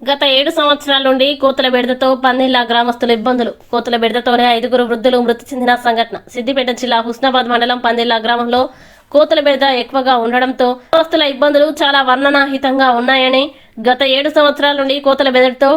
గత 7 సంవత్సరాల నుండి కోతుల బెడదతో పందిళ్ల గ్రామస్తుల ఇబ్బందులు. కోతుల బెడదతోనే 5 వృద్ధులు మృతి చెందిన సంఘటన. సిద్దిపేట జిల్లా హుస్నాబాద్ మండలం పందిళ్ల గ్రామంలో కోతుల బెడద ఎక్కువగా ఉండడంతో గ్రామస్తుల ఇబ్బందులు చాలా వర్ణనాతీతంగా ఉన్నాయని, గత 7 సంవత్సరాల నుండి కోతుల బెడదతో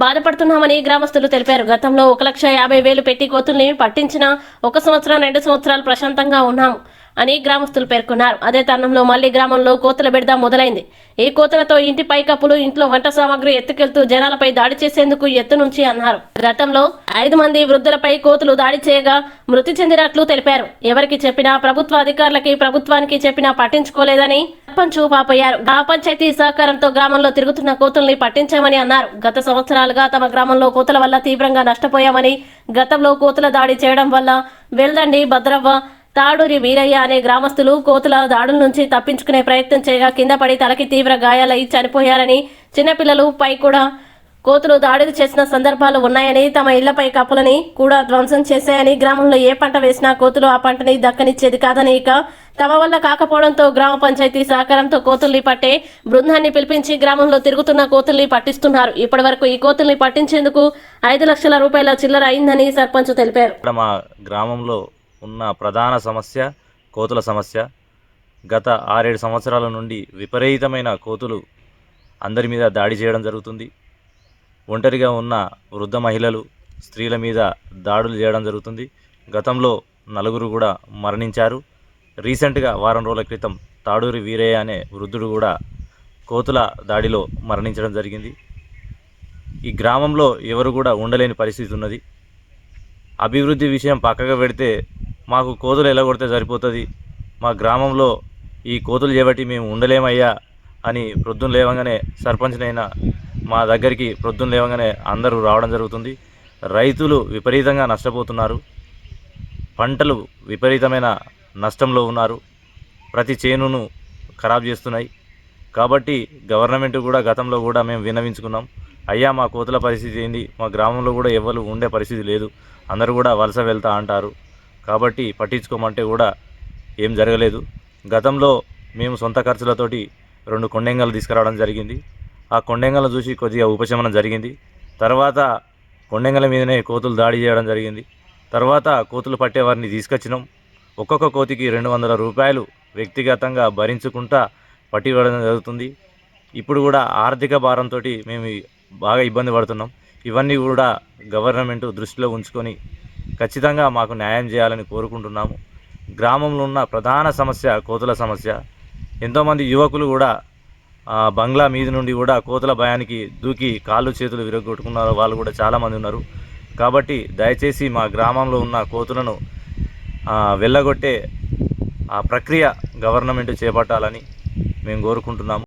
బాధపడుతున్నామని గ్రామస్తులు తెలిపారు. గతంలో 1,50,000 పెట్టి కోతుల్ని పట్టించిన 1 సంవత్సరం 2 సంవత్సరాలు ప్రశాంతంగా ఉన్నాము అని గ్రామస్తులు పేర్కొన్నారు. అదే తరుణంలో మళ్లీ గ్రామంలో కోతుల బెడద మొదలైంది. ఈ కోతులతో ఇంటి పైకప్పులు, ఇంట్లో వంట సామాగ్రి ఎత్తుకెళ్తూ జనాలపై దాడి చేసేందుకు ఎత్తు నుంచి అన్నారు. గతంలో 5 మంది వృద్ధులపై కోతులు దాడి చేయగా మృతి చెందినట్లు తెలిపారు. ఎవరికి చెప్పినా, ప్రభుత్వ అధికారులకి, ప్రభుత్వానికి చెప్పినా పట్టించుకోలేదని సర్పంచ్ వాపోయారు. గ్రామ పంచాయతీ సహకారంతో గ్రామంలో తిరుగుతున్న కోతుల్ని పట్టించామని అన్నారు. గత సంవత్సరాలుగా తమ గ్రామంలో కోతుల వల్ల తీవ్రంగా నష్టపోయామని, గతంలో కోతుల దాడి చేయడం వల్ల వెల్దండి, భద్రవ్వ, తాడూరి వీరయ్య అనే గ్రామస్తులు కోతుల దాడుల నుంచి తప్పించుకునే ప్రయత్నం చేయగా కింద పడి తలకి తీవ్ర గాయాలై చనిపోయారని, చిన్నపిల్లలు పై కూడా కోతులు దాడులు చేసిన సందర్భాలు ఉన్నాయని, తమ ఇళ్లపై కప్పులని కూడా ధ్వంసం చేశాయని, గ్రామంలో ఏ పంట వేసినా కోతులు ఆ పంటని దక్కనిచ్చేది కాదని, ఇక తమ వల్ల కాకపోవడంతో గ్రామ పంచాయతీ సహకారంతో కోతుల్ని పట్టే బృందాన్ని పిలిపించి గ్రామంలో తిరుగుతున్న కోతుల్ని పట్టిస్తున్నారు. ఇప్పటి వరకు ఈ కోతుల్ని పట్టించేందుకు 5 లక్షల రూపాయల చిల్లర అయిందని సర్పంచ్ తెలిపారు. మా గ్రామంలో ఉన్న ప్రధాన సమస్య కోతుల సమస్య. గత 6-7 సంవత్సరాల నుండి విపరీతమైన కోతులు అందరి మీద దాడి చేయడం జరుగుతుంది. ఒంటరిగా ఉన్న వృద్ధ మహిళలు, స్త్రీల మీద దాడులు చేయడం జరుగుతుంది. గతంలో 4 కూడా మరణించారు. రీసెంట్గా వారం రోజుల క్రితం తాడూరి వీరయ్య అనే వృద్ధుడు కూడా కోతుల దాడిలో మరణించడం జరిగింది. ఈ గ్రామంలో ఎవరు కూడా ఉండలేని పరిస్థితి ఉన్నది. అభివృద్ధి విషయం పక్కగా పెడితే మాకు కోతులు ఎలాగొడితే సరిపోతుంది, మా గ్రామంలో ఈ కోతులు చేపట్టి మేము ఉండలేమయ్యా అని ప్రొద్దున లేవగానే సర్పంచ్నైనా మా దగ్గరికి ప్రొద్దున లేవగానే అందరూ రావడం జరుగుతుంది. రైతులు విపరీతంగా నష్టపోతున్నారు. పంటలు విపరీతమైన నష్టంలో ఉన్నారు. ప్రతి చేనును ఖరాబ్ చేస్తున్నాయి. కాబట్టి గవర్నమెంట్ కూడా గతంలో కూడా మేము విన్నవించుకున్నాం. అయ్యా మా కోతుల పరిస్థితి ఏంది, మా గ్రామంలో కూడా ఎవరు ఉండే పరిస్థితి లేదు, అందరూ కూడా వలస వెళ్తా అంటారు, కాబట్టి పట్టించుకోమంటే కూడా ఏం జరగలేదు. గతంలో మేము సొంత ఖర్చులతోటి 2 కొండెంగలు తీసుకురావడం జరిగింది. ఆ కొండెంగలను చూసి కొద్దిగా ఉపశమనం జరిగింది. తర్వాత కొండెంగల మీదనే కోతులు దాడి చేయడం జరిగింది. తర్వాత కోతులు పట్టేవారిని తీసుకొచ్చినాం. ఒక్కొక్క కోతికి 200 రూపాయలు వ్యక్తిగతంగా భరించుకుంటా పట్టివ్వడం జరుగుతుంది. ఇప్పుడు కూడా ఆర్థిక భారంతో మేము బాగా ఇబ్బంది పడుతున్నాం. ఇవన్నీ కూడా గవర్నమెంట్ దృష్టిలో ఉంచుకొని ఖచ్చితంగా మాకు న్యాయం చేయాలని కోరుకుంటున్నాము. గ్రామంలో ఉన్న ప్రధాన సమస్య కోతుల సమస్య. ఎంతోమంది యువకులు కూడా బంగ్లా మీద నుండి కూడా కోతుల భయానికి దూకి కాళ్ళు చేతులు విరగొట్టుకున్న వాళ్ళు కూడా చాలామంది ఉన్నారు. కాబట్టి దయచేసి మా గ్రామంలో ఉన్న కోతులను వెళ్ళగొట్టే ఆ ప్రక్రియ గవర్నమెంట్ చేపట్టాలని మేము కోరుకుంటున్నాము.